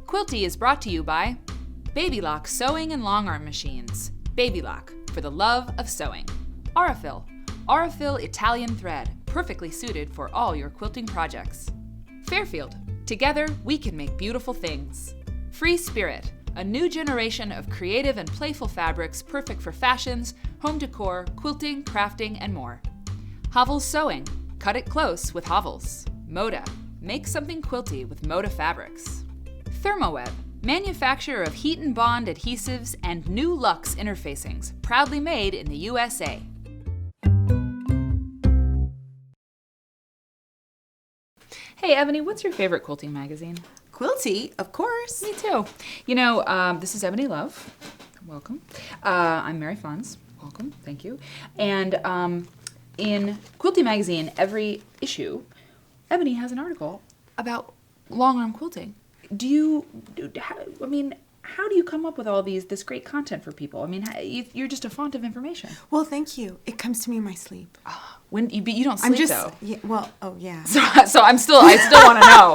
Quilty is brought to you by Baby Lock Sewing and Longarm Machines. Baby Lock, for the love of sewing. Aurifil. Aurifil Italian thread, perfectly suited for all your quilting projects. Fairfield. Together, we can make beautiful things. Free Spirit. A new generation of creative and playful fabrics perfect for fashions, home decor, quilting, crafting, and more. Hovels Sewing. Cut it close with Hovels. Moda. Make something quilty with Moda fabrics. Thermoweb. Manufacturer of heat and bond adhesives and new luxe interfacings, proudly made in the USA. Hey Ebony, what's your favorite quilting magazine? Quilty, of course. Me too. You know, this is Ebony Love. Welcome. I'm Mary Fons. Welcome. Thank you. And in Quilty magazine, every issue, Ebony has an article about long arm quilting. How do you come up with all this great content for people? I mean, you're just a font of information. Well, thank you. It comes to me in my sleep. But you don't sleep though. Yeah, well, oh yeah. So I still want to know.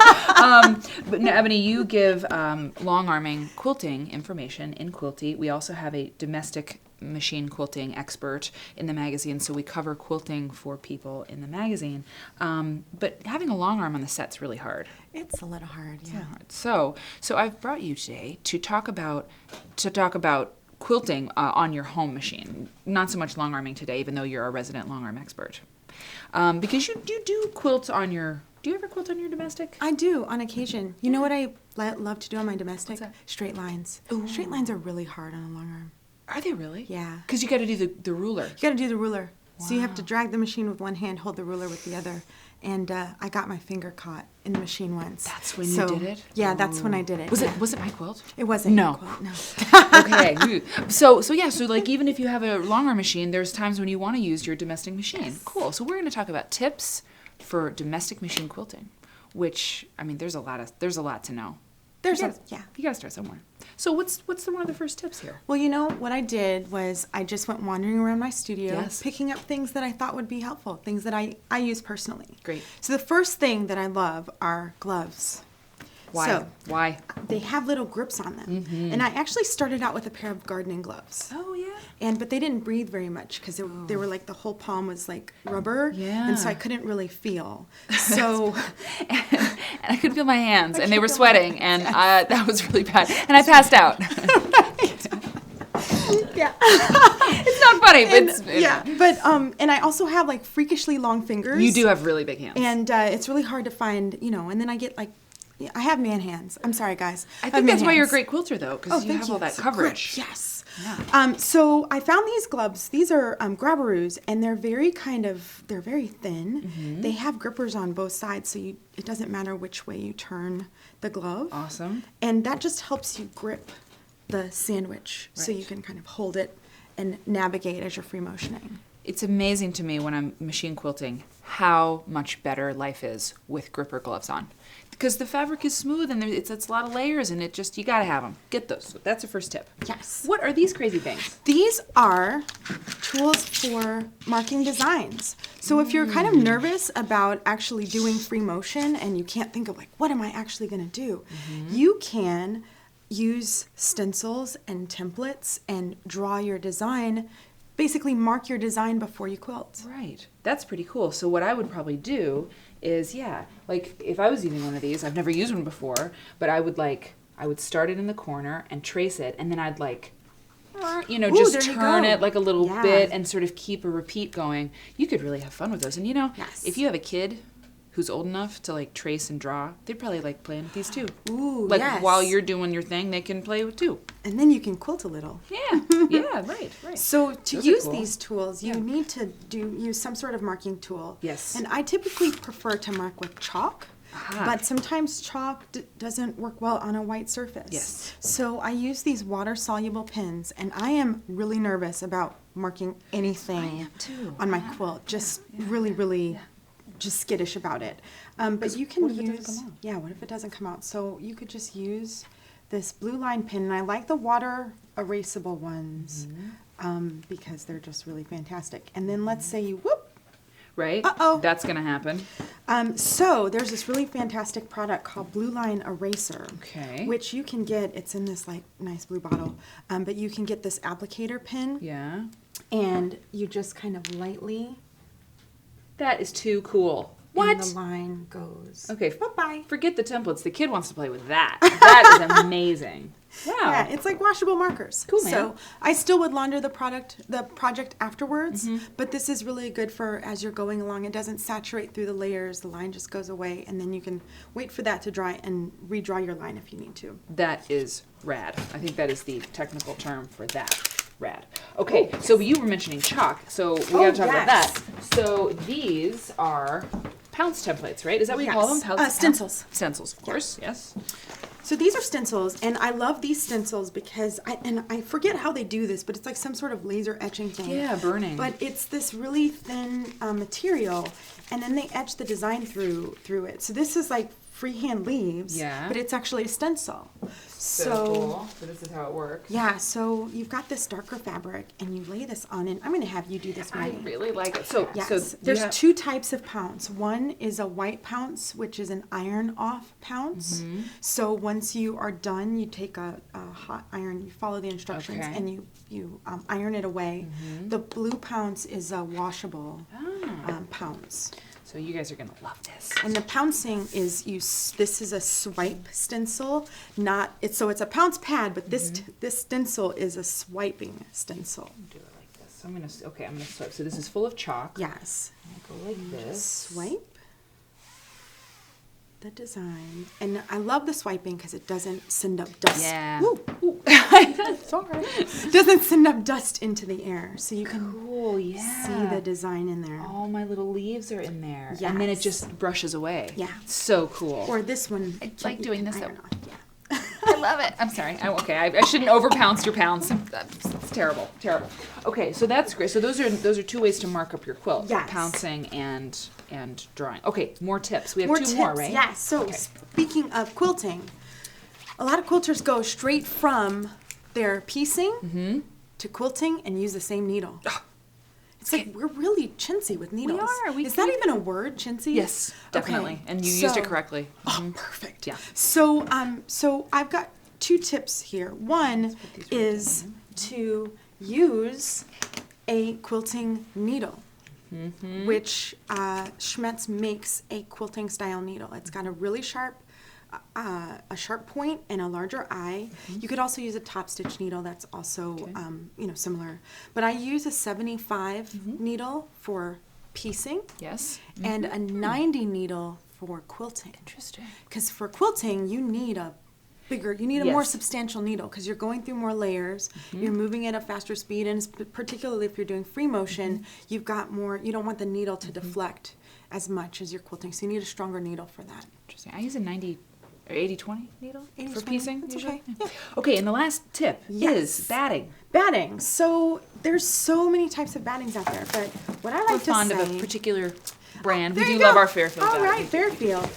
But no, Ebony, you give long arming quilting information in Quilty. We also have a domestic machine quilting expert in the magazine, so we cover quilting for people in the magazine. But having a long arm on the set's really hard. It's a little hard, yeah. So I've brought you today to talk about quilting on your home machine. Not so much long arming today, even though you're a resident long arm expert. Because you do quilt on your. Do you ever quilt on your domestic? I do on occasion. You know what I love to do on my domestic? What's that? Straight lines. Ooh. Straight lines are really hard on a long arm. Are they really? Yeah. Because you got to do the ruler. You got to do the ruler. Wow. So you have to drag the machine with one hand, hold the ruler with the other. And I got my finger caught in the machine once. That's when you did it? Yeah, that's when I did it. Was it my quilt? It wasn't No. your quilt, no. Okay. So like even if you have a long arm machine, there's times when you want to use your domestic machine. Yes. Cool. So we're going to talk about tips for domestic machine quilting, which I mean there's a lot to know. You got to start somewhere. So what's one of the first tips here? Well, you know, what I did was I just went wandering around my studio, Yes. picking up things that I thought would be helpful, things that I use personally. Great. So the first thing that I love are gloves. Why? So Why? they have little grips on them. Mm-hmm. And I actually started out with a pair of gardening gloves. Oh yeah. But they didn't breathe very much because they were like the whole palm was like rubber. Yeah. And so I couldn't really feel. So and I could feel my hands, and they were sweating, and that was really bad. And I passed out. yeah. It's not funny, but But and I also have like freakishly long fingers. You do have really big hands. And it's really hard to find, and then I get like, I have man hands. I'm sorry, guys. I think that's why you're a great quilter, though, because you have all that So coverage. grip, yes. Yeah. So I found these gloves. These are grabberoos, and they're very thin. Mm-hmm. They have grippers on both sides, so it doesn't matter which way you turn the glove. Awesome. And that just helps you grip the sandwich, so Right. you can kind of hold it and navigate as you're free motioning. It's amazing to me when I'm machine quilting how much better life is with gripper gloves on. Because the fabric is smooth and it's a lot of layers, and you got to have them. Get those. So that's the first tip. Yes. What are these crazy things? These are tools for marking designs. So if you're kind of nervous about actually doing free motion and you can't think of like, what am I actually going to do? You can use stencils and templates and draw your design, basically mark your design before you quilt. Right. That's pretty cool. So what I would probably do is, like if I was using one of these, I've never used one before, but I would start it in the corner and trace it, and then I'd just turn it like a little bit and sort of keep a repeat going. You could really have fun with those. And Yes. if you have a kid who's old enough to like trace and draw, they'd probably like playing with these too. Ooh, like yes. while you're doing your thing, they can play with too. And then you can quilt a little. Yeah, right. So to Those are use cool. these tools, you need to use some sort of marking tool. Yes. And I typically prefer to mark with chalk. Aha. But sometimes chalk doesn't work well on a white surface. Yes. So I use these water-soluble pens, and I am really nervous about marking anything on my quilt. Just really just skittish about it. But you can what if it doesn't come out? Yeah, what if it doesn't come out? So you could just use this blue line pen, and I like the water erasable ones because they're just really fantastic. And then let's say you right? Uh-oh. That's going to happen. So there's this really fantastic product called Blue Line Eraser. Okay. Which you can get, it's in this like nice blue bottle, but you can get this applicator pen. Yeah. And you just kind of lightly. That is too cool. And the line goes. Okay. Bye-bye. Forget the templates. The kid wants to play with that. That is amazing. Wow. Yeah, it's like washable markers. Cool, man. So I still would launder the project afterwards, but this is really good for as you're going along. It doesn't saturate through the layers. The line just goes away, and then you can wait for that to dry and redraw your line if you need to. That is rad. I think that is the technical term for that. Rad. Okay, so you were mentioning chalk, so we got to talk about that. So these are Pounce templates, right? Is that what you call them? Stencils. Stencils, of course. Yes. So these are stencils, and I love these stencils because I forget how they do this, but it's like some sort of laser etching thing. Yeah, burning. But it's this really thin material, and then they etch the design through it. So this is like freehand leaves, but it's actually a stencil. So cool. So this is how it works. Yeah, so you've got this darker fabric, and you lay this on, and I'm going to have you do this, Maddie. I really like it. So, there's two types of pounce. One is a white pounce, which is an iron-off pounce. So once you are done, you take a hot iron, you follow the instructions, and you iron it away. The blue pounce is a washable pounce. So you guys are going to love this. And the pouncing is this is a swipe stencil, so it's a pounce pad, but this stencil is a swiping stencil. Do it like this. So I'm going to swipe. So this is full of chalk. Yes. I'll go like this. Swipe the design. And I love the swiping because it doesn't send up dust. Yeah. Ooh. Sorry. Doesn't send up dust into the air. So you can see the design in there. All my little leaves are in there. Yes. And then it just brushes away. Yeah. So cool. Or this one. I like doing this. Yeah. I love it. I'm sorry. I shouldn't overpounce your pounce. That's terrible. Okay, so that's great. So those are two ways to mark up your quilt. Yes. Pouncing and drawing. Okay, more tips. We have two tips, more, right? Yes. So speaking of quilting, a lot of quilters go straight from their piecing to quilting and use the same needle. It's like we're really chintzy with needles. We are. Is that even a word, chintzy? Yes, definitely. Okay. And you used it correctly. Oh, perfect. Yeah. So I've got two tips here. One is to use a quilting needle, which Schmetz makes a quilting style needle. It's got a really sharp point and a larger eye. You could also use a top stitch needle. That's also similar. But I use a 75 needle for piecing. Yes. And a 90 needle for quilting. Interesting. Because for quilting, you need a more substantial needle because you're going through more layers. You're moving at a faster speed, and particularly if you're doing free motion, you've got more. You don't want the needle to deflect as much as you're quilting, so you need a stronger needle for that. Interesting. I use a 90 or 80-20 needle for piecing. That's usually. okay. Yeah. Okay, and the last tip is batting. Batting. So there's so many types of battings out there, but what I like We're to fond say, of a particular brand. We there do you love go. our Fairfield All batting. right, Fairfield.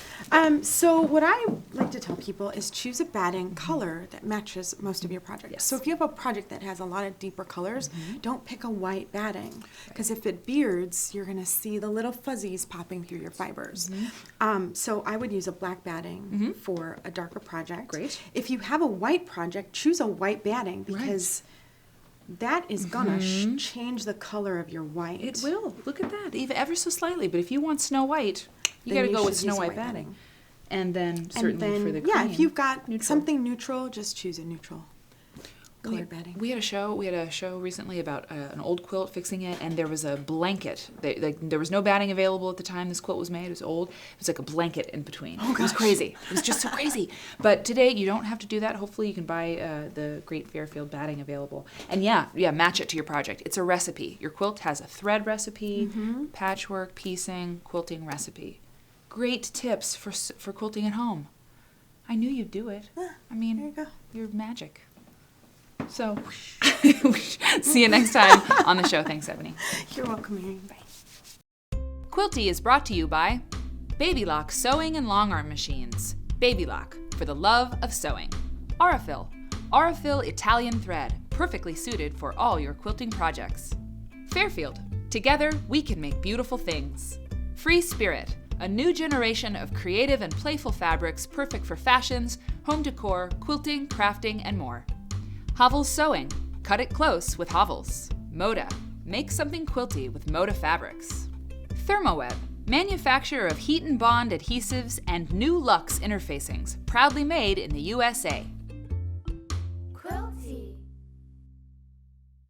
So what I like to tell people is choose a batting color that matches most of your projects. Yes. So if you have a project that has a lot of deeper colors, don't pick a white batting because if it beards, you're going to see the little fuzzies popping through your fibers. So I would use a black batting for a darker project. Great. If you have a white project, choose a white batting because that is gonna change the color of your white. It will. Look at that. Even ever so slightly. But if you want Snow White, you got to go with Snow White batting. And then certainly for the cream. if you've got something neutral, just choose a neutral colored batting. We had a show recently about an old quilt, fixing it, and there was a blanket. There was no batting available at the time this quilt was made. It was old. It was like a blanket in between. Oh, it was crazy. It was just so crazy. But today you don't have to do that. Hopefully you can buy the great Fairfield batting available. And match it to your project. It's a recipe. Your quilt has a thread recipe, patchwork, piecing, quilting recipe. Great tips for quilting at home. I knew you'd do it. I mean, there you go. You're magic. So, see you next time on the show. Thanks, Ebony. You're welcome, Mary. Bye. Quilty is brought to you by Baby Lock Sewing and Longarm Machines. Baby Lock, for the love of sewing. Aurifil Italian thread, perfectly suited for all your quilting projects. Fairfield, Together, we can make beautiful things. Free Spirit, a new generation of creative and playful fabrics perfect for fashions, home decor, quilting, crafting, and more. Havel's Sewing, cut it close with Havels. Moda, make something quilty with Moda fabrics. Thermoweb, manufacturer of heat and bond adhesives and new luxe interfacings, proudly made in the USA.